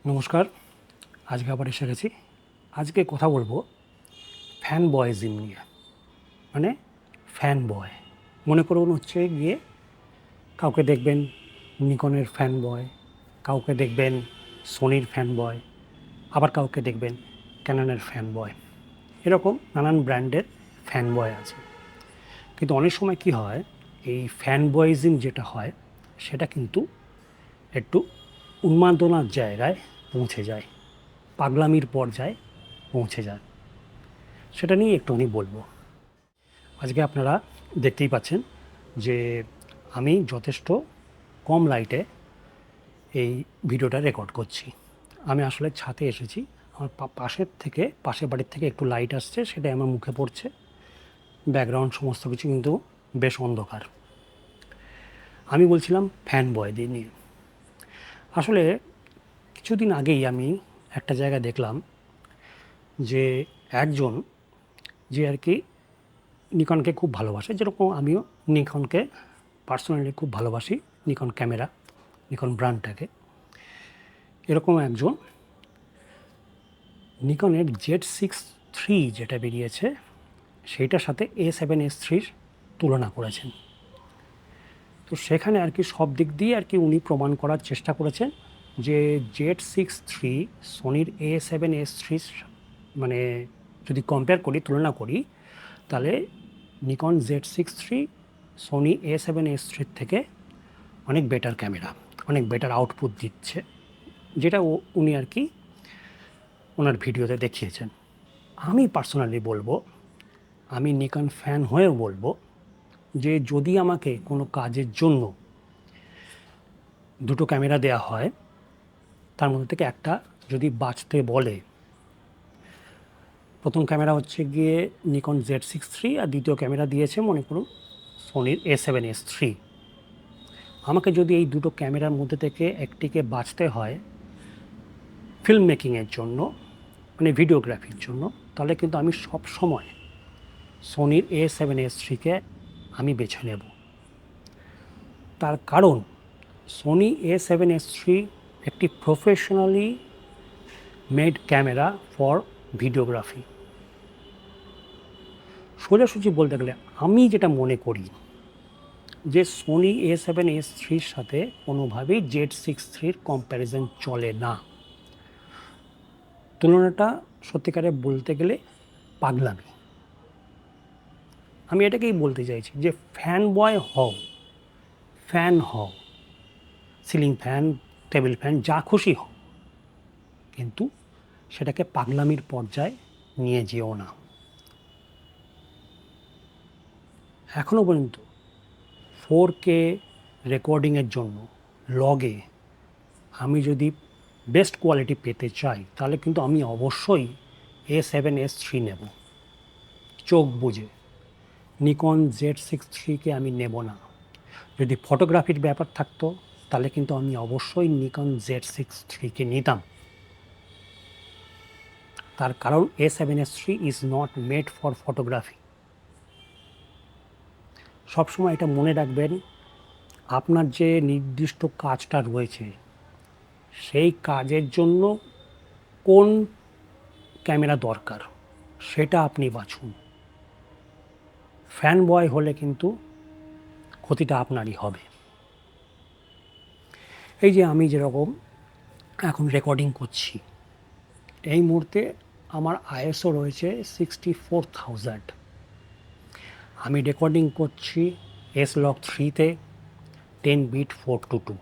নমস্কার। আজকে আবার এসে গেছি। আজকে কথা বলবো ফ্যান বয়েজিম নিয়ে। মানে ফ্যান বয় মনে করুন হচ্ছে গিয়ে কাউকে দেখবেন নিকনের ফ্যান বয়, কাউকে দেখবেন সোনির ফ্যান বয়, আবার কাউকে দেখবেন ক্যাননের ফ্যান বয়। এরকম নানান ব্র্যান্ডের ফ্যান বয় আছে। কিন্তু অনেক সময় কি হয়, এই ফ্যান বয়েজিম যেটা হয় সেটা কিন্তু একটু উন্মাদনার জায়গায় পৌঁছে যায়, পাগলামির পর্যায়ে পৌঁছে যায়। সেটা নিয়ে একটুখানি বলবো। আজকে আপনারা দেখতেই পাচ্ছেন যে আমি যথেষ্ট কম লাইটে এই ভিডিওটা রেকর্ড করছি। আমি আসলে ছাদে এসেছি। আমার পাশের বাড়ির থেকে একটু লাইট আসছে, সেটাই আমার মুখে পড়ছে। ব্যাকগ্রাউন্ড সমস্ত কিছু কিন্তু বেশ অন্ধকার। আমি বলছিলাম ফ্যান বয়দের নিয়ে। আসলে কিছুদিন আগেই আমি একটা জায়গায় দেখলাম যে একজন যে আর কি নিকনকে খুব ভালোবাসে, যেরকম আমিও নিকনকে পার্সোনালি খুব ভালোবাসি, নিকন ক্যামেরা, নিকন ব্র্যান্ডটাকে। এরকম একজন নিকনের Z6 III যেটা বেরিয়েছে সেইটার সাথে A7S3 তুলনা করেছেন। তো সেখানে আর কি সব দিক দিয়ে আর কি উনি প্রমাণ করার চেষ্টা করেছেন যে Z6 III সোনির A7S3 মানে যদি কম্পেয়ার করি, তুলনা করি, তাহলে Nikon Z6 III Sony A7S3 থেকে অনেক বেটার ক্যামেরা, অনেক বেটার আউটপুট দিচ্ছে, যেটা উনি আর কি ওনার ভিডিওতে দেখিয়েছেন। আমি পার্সোনালি বলবো, আমি নিকন ফ্যান হয়েও বলবো যে যদি আমাকে কোনো কাজের জন্য দুটো ক্যামেরা দেওয়া হয়, তার মধ্যে থেকে একটা যদি বাছতে বলে, প্রথম ক্যামেরা হচ্ছে গিয়ে নিকন Z6 III আর দ্বিতীয় ক্যামেরা দিয়েছে মনে করুন সোনির A7S3। আমাকে যদি এই দুটো ক্যামেরার মধ্যে থেকে একটিকে বাছতে হয় ফিল্ম মেকিংয়ের জন্য, মানে ভিডিওগ্রাফির জন্য, তাহলে কিন্তু আমি সব সময় সোনির A7S3-কে আমি বেছে নেব। তার কারণ সোনি A7S3 একটি professionally made camera for videography. সোজাসুজি বলতে গেলে আমি যেটা মনে করি যে সোনি A7S3-র সাথে কোনোভাবেই Z6 III কম্প্যারিজন চলে না। তুলনাটা সত্যিকারে বলতে গেলে পাগলামি। আমি এটাকেই বলতে চাইছি যে ফ্যান বয় হও, ফ্যান হও, সিলিং ফ্যান, টেবিল ফ্যান, যা খুশি হও, কিন্তু সেটাকে পাগলামির পর্যায়ে নিয়ে যেও না। এখনও পর্যন্ত 4K রেকর্ডিংয়ের জন্য লগে আমি যদি বেস্ট কোয়ালিটি পেতে চাই, তাহলে কিন্তু আমি অবশ্যই A7S3 নেব, চোখ বুঝে। নিকন Z6 III-কে আমি নেব না। যদি ফটোগ্রাফির ব্যাপার থাকতো তাহলে কিন্তু আমি অবশ্যই নিকন Z6 III-কে নিতাম। তার কারণ A7S3 is not made for photography. সবসময় এটা মনে রাখবেন, আপনার যে নির্দিষ্ট কাজটা রয়েছে সেই কাজের জন্য কোন ক্যামেরা দরকার সেটা আপনি বাছুন। ফ্যান বয় হলে কিন্তু ক্ষতিটা আপনারই হবে। এই যে আমি যেরকম এখন রেকর্ডিং করছি, এই মুহূর্তে আমার ISO রয়েছে 64,000। আমি রেকর্ডিং করছি S-Log 3-তে 10 বিট 4:2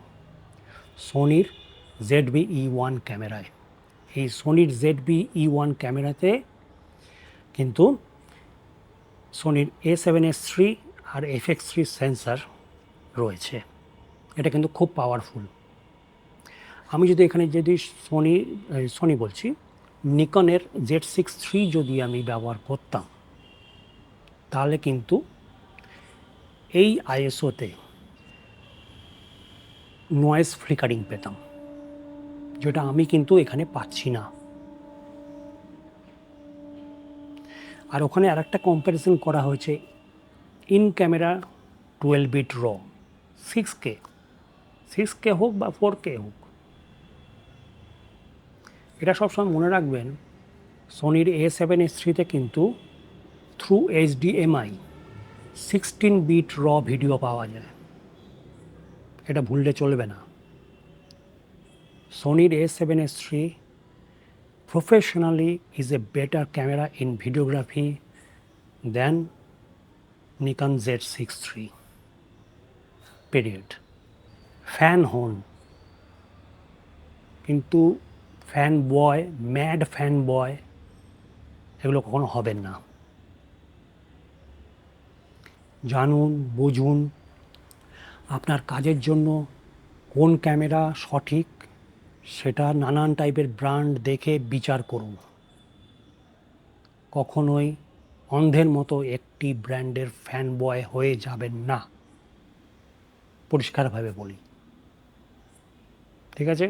সোনির ZV-E1 ক্যামেরায়। এই সোনির ZV-E1 ক্যামেরাতে কিন্তু সোনির A7S3 আর FX3 সেন্সার রয়েছে। এটা কিন্তু খুব পাওয়ারফুল। আমি যদি এখানে যদি সনি বলছি, নিকনের Z6 III যদি আমি ব্যবহার করতাম, তাহলে কিন্তু এই ISO-তে নয়েজ ফ্লিকারিং পেতাম, যেটা আমি কিন্তু এখানে পাচ্ছি না। আর ওখানে আরেকটা কম্প্যারিজন করা হয়েছে, ইন ক্যামেরা 12 বিট র 6K হোক বা 4K হোক, এটা সবসময় মনে রাখবেন, সোনির A7S3-তে কিন্তু থ্রু HDMI 16 বিট র ভিডিও পাওয়া যায়, এটা ভুললে চলবে না। সোনির A7S3 professionally is a better camera in videography than Nikon Z6 III. Period. Fan হন, কিন্তু fan boy, mad fan boy এগুলো কখনো হবেন না। জানুন, বুঝুন আপনার কাজের জন্য কোন ক্যামেরা সঠিক, সেটা নানান টাইপের ব্র্যান্ড দেখে বিচার করুন। কখনোই অন্ধের মতো একটি ব্র্যান্ডের ফ্যান বয় হয়ে যাবেন না, পরিষ্কারভাবে বলি। ঠিক আছে,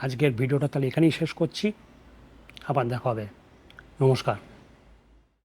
আজকের ভিডিওটা তাহলে এখানেই শেষ করছি, আবার দেখা হবে। নমস্কার।